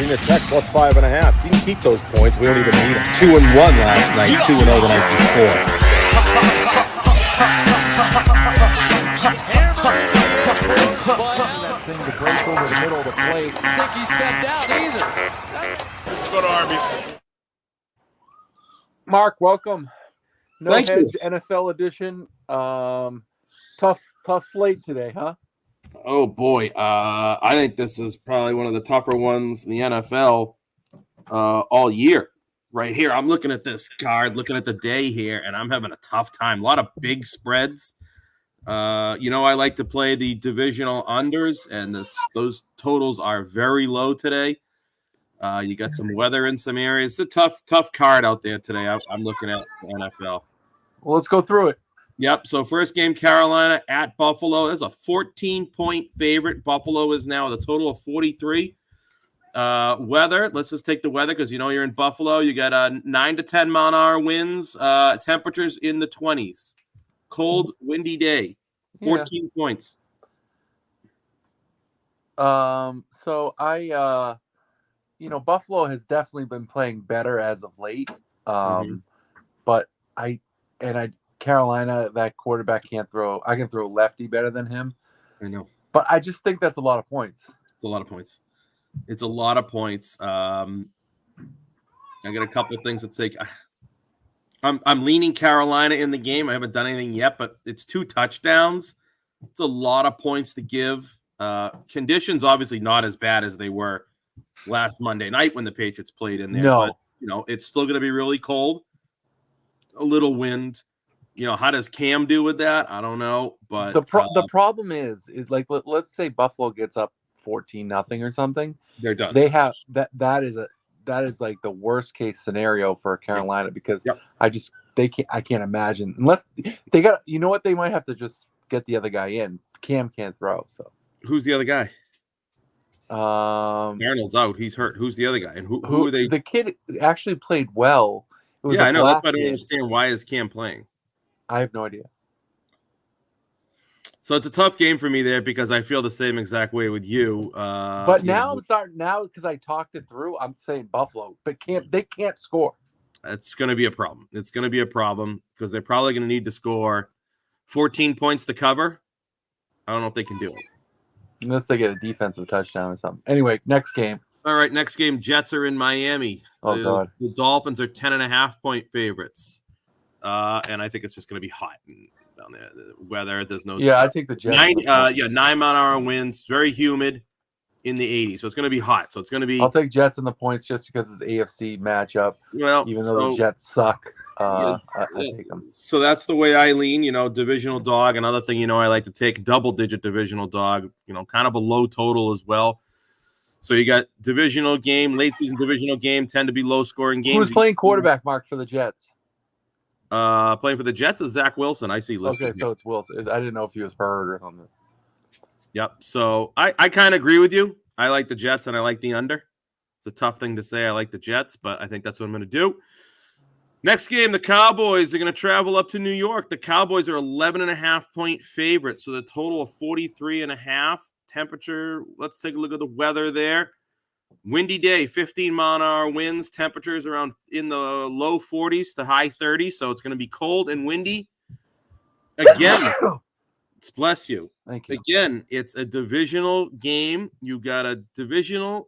Virginia Tech plus 5.5. You can keep those points. We don't even need them. 2-1 last night, 2-0 the night before. That thing to break over the middle of the plate. I think he stepped out either. Let's go to Arby's. Mark, welcome. No Thank Hedge you. NFL edition. Tough slate today, huh? Oh boy, I think this is probably one of the tougher ones in the NFL all year. Right here, I'm looking at this card, looking at the day here, and I'm having a tough time. A lot of big spreads. I like to play the divisional unders, and those totals are very low today. You got some weather in some areas. It's a tough card out there today. I'm looking at the NFL. Well, let's go through it. Yep. So first game, Carolina at Buffalo. There's a 14-point favorite. Buffalo is now with a total of 43. Weather. Let's just take the weather because you're in Buffalo. You got 9 to 10 mile-an-hour winds. Temperatures in the 20s. Cold, windy day. 14 points. So I Buffalo has definitely been playing better as of late. But Carolina, that quarterback can't throw. I can throw lefty better than him. I know. But I just think that's a lot of points. It's a lot of points. It's a lot of points. I got a couple of things at stake. I'm leaning Carolina in the game. I haven't done anything yet, but it's 2 touchdowns. It's a lot of points to give. Conditions obviously not as bad as they were last Monday night when the Patriots played in there. No. But, it's still going to be really cold. A little wind. How does Cam do with that? I don't know. But the problem is like let's say Buffalo gets up 14-0 or something. They're done. They have that is like the worst case scenario for Carolina because I can't imagine unless they got what they might have to just get the other guy in. Cam can't throw. So who's the other guy? Arnold's out. He's hurt. Who's the other guy? And who are they? The kid actually played well. I know. That's why I don't understand why is Cam playing. I have no idea. So it's a tough game for me there because I feel the same exact way with you. But now I'm starting because I talked it through. I'm saying Buffalo, but they can't score. It's going to be a problem. It's going to be a problem because they're probably going to need to score 14 points to cover. I don't know if they can do it. Unless they get a defensive touchdown or something. Anyway, next game. All right, next game, Jets are in Miami. Oh, God. The Dolphins are 10.5-point favorites. And I think it's just going to be hot down there. The weather, there's no... Yeah, I take the Jets. 9 mile-an-hour winds, very humid in the 80s. So it's going to be hot. So it's going to be... I'll take Jets in the points just because it's AFC matchup. Well, even though the Jets suck, I take them. So that's the way I lean, divisional dog. Another thing, I like to take double-digit divisional dog, kind of a low total as well. So you got divisional game, late-season divisional game, tend to be low-scoring games. Who's playing quarterback, Mark, for the Jets? Playing for the Jets is Zach Wilson. I see listed. Okay, so it's Wilson. I didn't know if he was hurt or something. Yep. So I kind of agree with you. I like the Jets and I like the under. It's a tough thing to say. I like the Jets, but I think that's what I'm going to do. Next game, the Cowboys are going to travel up to New York. The Cowboys are 11.5-point favorites, so the total of 43.5. Temperature, let's take a look at the weather there. Windy day, 15 mile-an-hour winds. Temperatures around in the low 40s to high 30s, so it's going to be cold and windy. Again, bless you. Thank you. Again, it's a divisional game. You got a divisional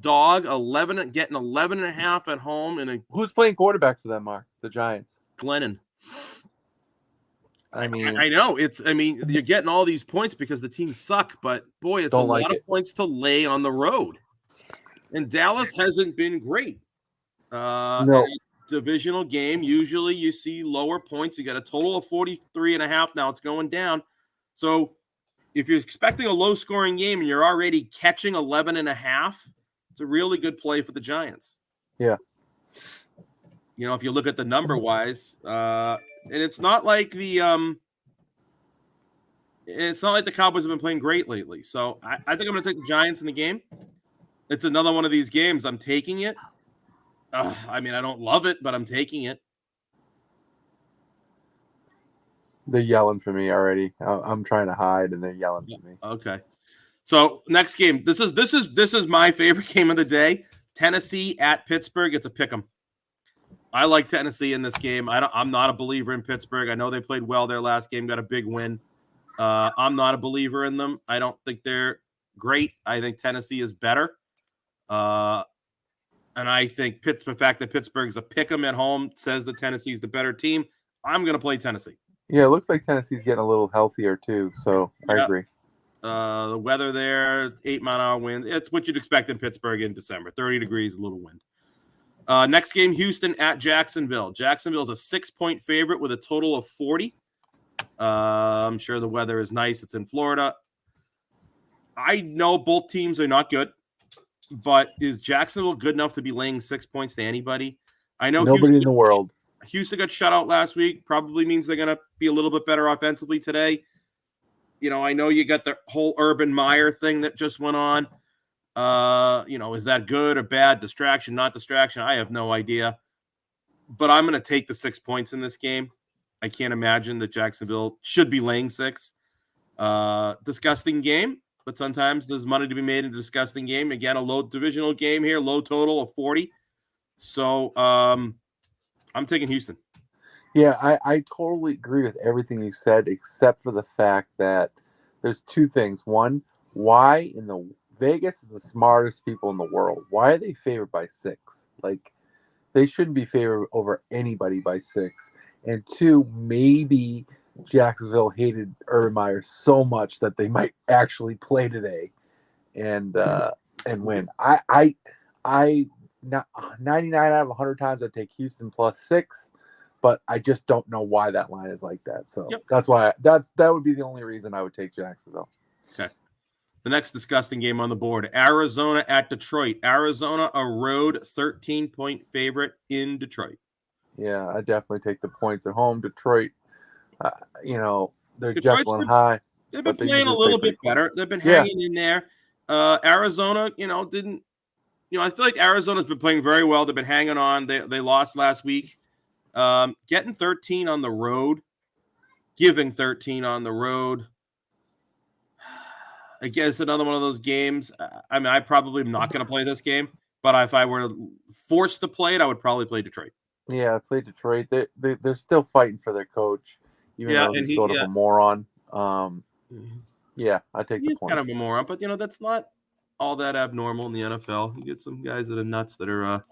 dog, getting 11.5 at home. Who's playing quarterback for them, Mark? The Giants. Glennon. I know you're getting all these points because the teams suck, but boy, it's a lot of points to lay on the road. And Dallas hasn't been great. No. Divisional game, usually you see lower points. You got a total of 43.5. Now it's going down. So if you're expecting a low scoring game and you're already catching 11.5, it's a really good play for the Giants. Yeah. If you look at the number wise, and it's not like the Cowboys have been playing great lately. So I think I'm going to take the Giants in the game. It's another one of these games. I'm taking it. I don't love it, but I'm taking it. They're yelling for me already. I'm trying to hide, and they're yelling for me. Okay. So next game, this is my favorite game of the day. Tennessee at Pittsburgh. It's a pick 'em. I like Tennessee in this game. I'm not a believer in Pittsburgh. I know they played well their last game, got a big win. I'm not a believer in them. I don't think they're great. I think Tennessee is better. And I think the fact that Pittsburgh's a pick 'em at home says that Tennessee's the better team. I'm going to play Tennessee. Yeah, it looks like Tennessee's getting a little healthier too, so I agree. The weather there, 8-mile-an-hour wind. It's what you'd expect in Pittsburgh in December. 30 degrees, a little wind. Next game, Houston at Jacksonville. Jacksonville's a 6-point favorite with a total of 40. I'm sure the weather is nice. It's in Florida. I know both teams are not good, but is Jacksonville good enough to be laying 6 points to anybody? I know nobody in the world. Houston got shut out last week. Probably means they're going to be a little bit better offensively today. I know you got the whole Urban Meyer thing that just went on. Is that good or bad? Distraction, not distraction? I have no idea. But I'm going to take the 6 points in this game. I can't imagine that Jacksonville should be laying 6. Disgusting game, but sometimes there's money to be made in a disgusting game. Again, a low divisional game here, low total of 40. So I'm taking Houston. Yeah, I totally agree with everything you said, except for the fact that there's two things. One, why in the Vegas is the smartest people in the world. Why are they favored by 6? Like, they shouldn't be favored over anybody by 6. And two, maybe Jacksonville hated Urban Meyer so much that they might actually play today and win. I 99 out of 100 times I take Houston plus 6. But I just don't know why that line is like that. So That's why that would be the only reason I would take Jacksonville. Okay. The next disgusting game on the board, Arizona at Detroit. Arizona, a road 13-point favorite in Detroit. Yeah, I definitely take the points at home. Detroit, they're Detroit's Jekyll and Hyde. They've been playing a little bit better. They've been hanging in there. Arizona, didn't. I feel like Arizona's been playing very well. They've been hanging on. They lost last week. Getting 13 on the road, giving 13 on the road. Again, it's another one of those games. I probably am not going to play this game, but if I were forced to play it, I would probably play Detroit. Yeah, I played Detroit. They're still fighting for their coach, even though he's sort of a moron. Yeah, I take the points. He's kind of a moron, but that's not all that abnormal in the NFL. You get some guys that are nuts that are.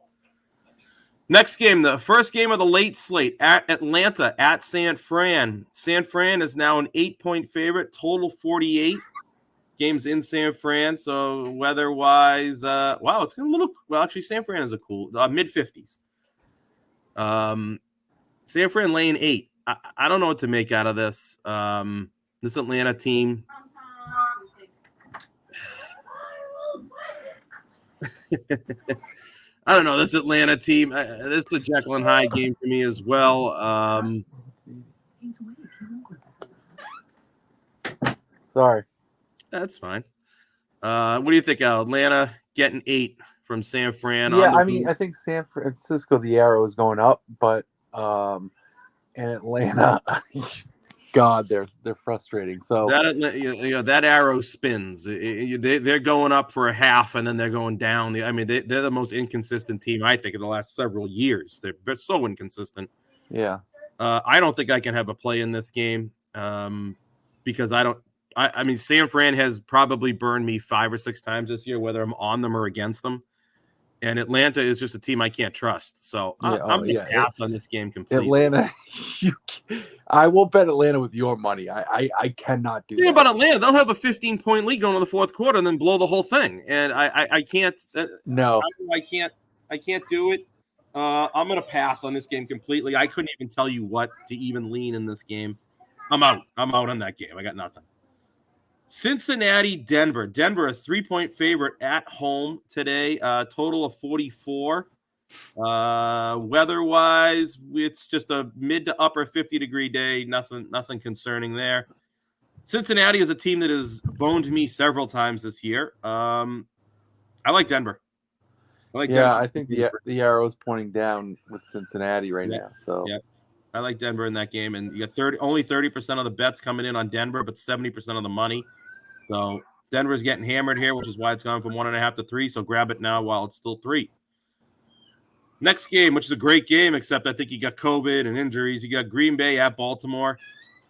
Next game, the first game of the late slate at Atlanta at San Fran. San Fran is now an 8-point favorite, total 48. Game's in San Fran, so weather-wise, it's a little. Well, actually, San Fran is a cool mid-50s. San Fran laying 8. I don't know what to make out of this. This Atlanta team. I don't know. This Atlanta team, this is a Jekyll and Hyde game for me as well. Sorry. That's fine. What do you think, Atlanta getting 8 from San Fran? Yeah, I think San Francisco, the arrow is going up, but in Atlanta, God, they're frustrating. So that arrow spins. They're going up for a half, and then they're going down. They're the most inconsistent team I think in the last several years. They're so inconsistent. Yeah. I don't think I can have a play in this game because I don't. San Fran has probably burned me 5 or 6 times this year, whether I'm on them or against them. And Atlanta is just a team I can't trust. So I'm going to pass on this game completely. Atlanta, I will bet Atlanta with your money. I cannot do that. Yeah, but Atlanta, they'll have a 15-point lead going to the fourth quarter and then blow the whole thing. And I can't. No. I can't do it. I'm going to pass on this game completely. I couldn't even tell you what to even lean in this game. I'm out on that game. I got nothing. Cincinnati, Denver. Denver, a 3-point favorite at home today. Total of 44. Weather-wise, it's just a mid to upper 50-degree day. Nothing concerning there. Cincinnati is a team that has boned me several times this year. I like Denver. I think the arrow is pointing down with Cincinnati right now. So yeah. I like Denver in that game, and you got only 30% of the bets coming in on Denver, but 70% of the money. So Denver's getting hammered here, which is why it's gone from 1.5 to 3. So grab it now while it's still 3. Next game, which is a great game, except I think you got COVID and injuries. You got Green Bay at Baltimore.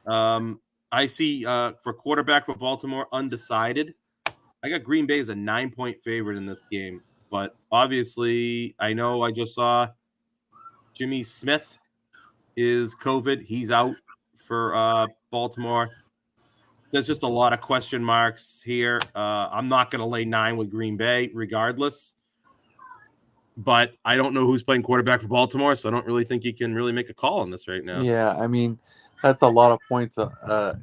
I see for quarterback for Baltimore, undecided. I got Green Bay as a 9-point favorite in this game. But obviously, I know I just saw Jimmy Smith is COVID. He's out for Baltimore. There's just a lot of question marks here. I'm not going to lay 9 with Green Bay regardless. But I don't know who's playing quarterback for Baltimore, so I don't really think you can really make a call on this right now. Yeah, I mean, that's a lot of points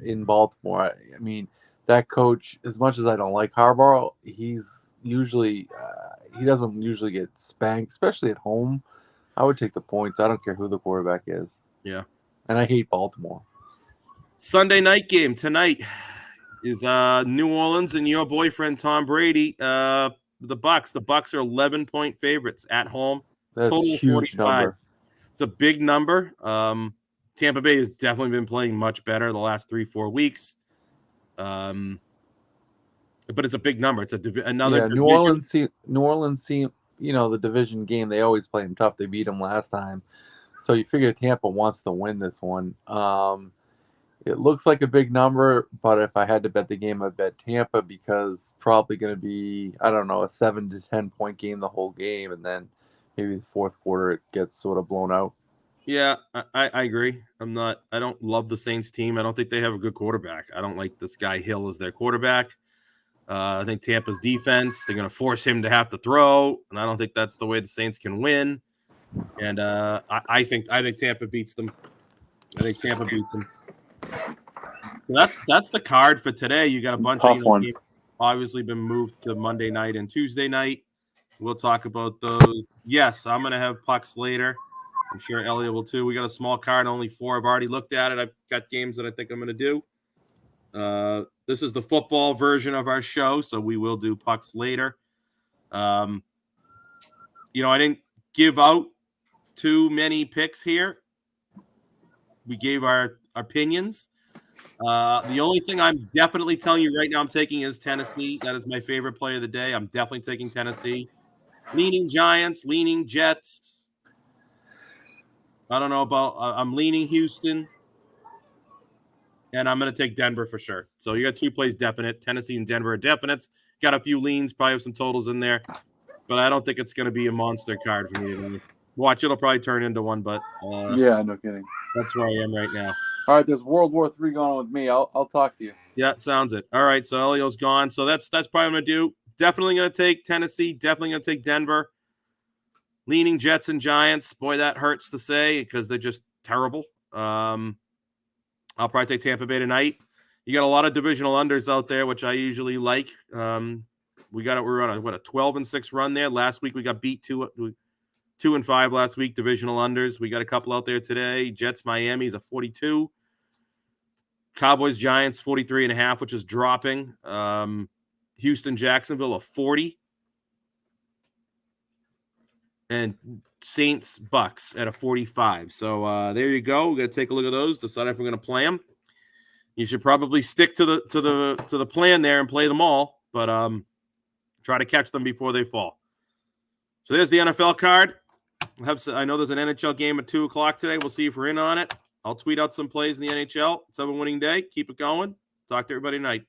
in Baltimore. I mean, that coach, as much as I don't like Harbaugh, he's usually he doesn't usually get spanked, especially at home. I would take the points. I don't care who the quarterback is. Yeah. And I hate Baltimore. Sunday night game tonight is New Orleans and your boyfriend Tom Brady. The Bucks. The Bucks are 11-point favorites at home. That's Total a huge 45. number. It's a big number. Tampa Bay has definitely been playing much better the last 3-4 weeks. But it's a big number. It's another division. New Orleans seem, the division game, they always play them tough. They beat them last time. So you figure Tampa wants to win this one. It looks like a big number, but if I had to bet the game, I'd bet Tampa because probably going to be, I don't know, a 7 to 10 point game the whole game, and then maybe the fourth quarter it gets sort of blown out. Yeah, I agree. I don't love the Saints team. I don't think they have a good quarterback. I don't like this guy Hill as their quarterback. I think Tampa's defense, they're going to force him to have to throw, and I don't think that's the way the Saints can win. And I think Tampa beats them. I think Tampa beats them. So that's the card for today. You got a bunch of games obviously been moved to Monday night and Tuesday night. We'll talk about those. Yes, I'm going to have pucks later. I'm sure Elliot will too. We got a small card, only 4. I've already looked at it. I've got games that I think I'm going to do. This is the football version of our show, so we will do pucks later. I didn't give out too many picks here. We gave our opinions. The only thing I'm definitely telling you right now I'm taking is Tennessee. That is my favorite play of the day. I'm definitely taking Tennessee. Leaning Giants, leaning Jets. I don't know about I'm leaning Houston. And I'm going to take Denver for sure. So you got 2 plays definite. Tennessee and Denver are definites. Got a few leans, probably have some totals in there. But I don't think it's going to be a monster card for me to watch. It'll probably turn into one, but yeah, no kidding. That's where I am right now. All right, there's World War III going on with me. I'll talk to you. Yeah, sounds it. All right, so Elio's gone. So that's probably what I'm going to do. Definitely going to take Tennessee. Definitely going to take Denver. Leaning Jets and Giants. Boy, that hurts to say because they're just terrible. I'll probably take Tampa Bay tonight. You got a lot of divisional unders out there, which I usually like. We're on a 12-6 run there. Last week we got beat 2-5 last week. Divisional unders. We got a couple out there today. Jets Miami's a 42. Cowboys Giants 43.5, which is dropping. Houston Jacksonville a 40. And Saints Bucks at a 45. So there you go. We're gonna take a look at those. Decide if we're gonna play them. You should probably stick to the plan there and play them all, but try to catch them before they fall. So there's the NFL card. I know there's an NHL game at 2:00 today. We'll see if we're in on it. I'll tweet out some plays in the NHL. Let's have a winning day. Keep it going. Talk to everybody tonight.